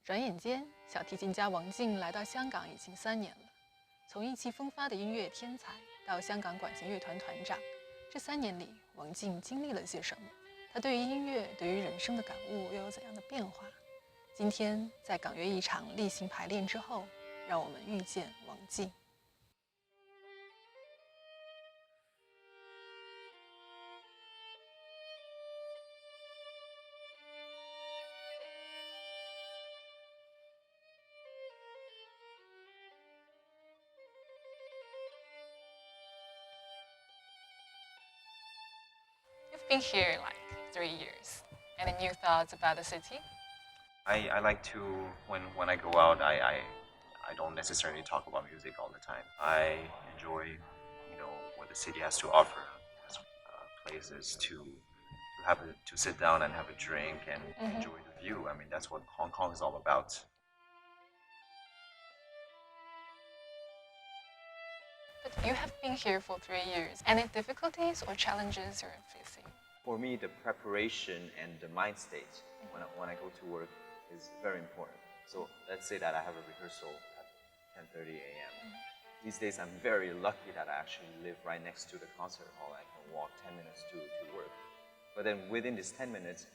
转眼间，小提琴家王静来到香港已经3年了。从意气风发的音乐天才到香港管弦乐团团长，这3年里，王静经历了些什么？他对于音乐、对于人生的感悟又有怎样的变化？今天，在港乐一场例行排练之后，让我们遇见王静。You've been here like 3 years. Any new thoughts about the city? I like to, when I go out, I don't necessarily talk about music all the time. I enjoy, what the city has to offer, places to sit down and have a drink and enjoy the view. I mean, that's what Hong Kong is all about. But you have been here for 3 years. Any difficulties or challenges you're facing? For me, the preparation and the mind state when I go to work is very important. So let's say that I have a rehearsal at 10:30 a.m. These days, I'm very lucky that I actually live right next to the concert hall. I can walk 10 minutes to work. But then within these 10 minutes,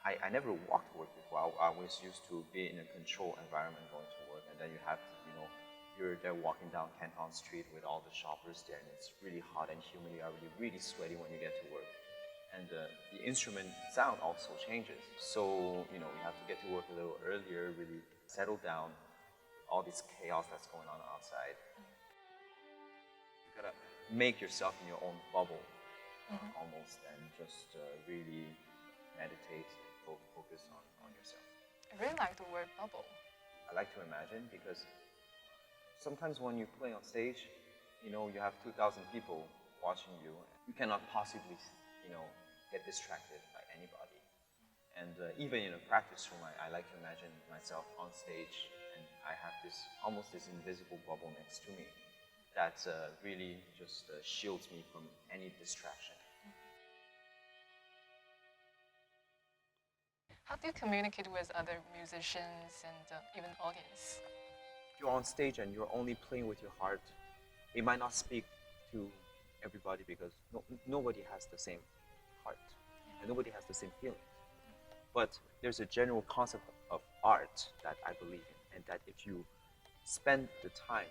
I never walked to work before. I was used to be in a controlled environment going to work. And then you have to, you're there walking down Canton Street with all the shoppers there. And it's really hot and humid. You are really sweaty when you get to work. And the instrument sound also changes. So, you have to get to work a little earlier, really settle down all this chaos that's going on outside. You gotta make yourself in your own bubble, almost, and just really meditate, focus on yourself. I really like the word bubble. I like to imagine because sometimes when you play on stage, you have 2,000 people watching you. You cannot possibly get distracted by anybody. And even in a practice room, I like to imagine myself on stage and I have almost this invisible bubble next to me that really just shields me from any distraction. How do you communicate with other musicians and even audience? You're on stage and you're only playing with your heart. It might not speak to everybody because nobody has the same heart and nobody has the same feelings. But there's a general concept of art that I believe in, and that if you spend the time,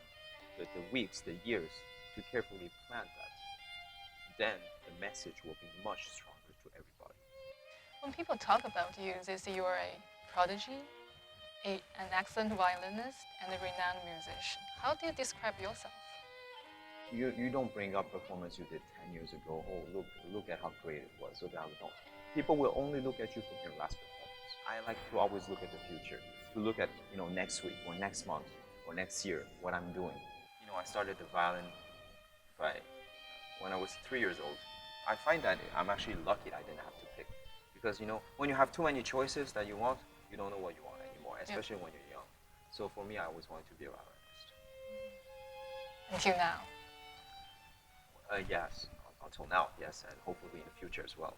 the weeks, the years to carefully plan that, then the message will be much stronger to everybody. When people talk about you, they say you're a prodigy, an excellent violinist, and a renowned musician. How do you describe yourself? You don't bring up performance you did 10 years ago. Oh, look at how great it was. Look at how don't. People will only look at you from your last performance. I like to always look at the future, to look at next week or next month or next year what I'm doing. I started the violin when I was 3 years old. I find that I'm actually lucky that I didn't have to pick, because when you have too many choices that you want, you don't know what you want anymore, especially when you're young. So for me, I always wanted to be a violinist. Until now. Yes, until now, yes, and hopefully in the future as well.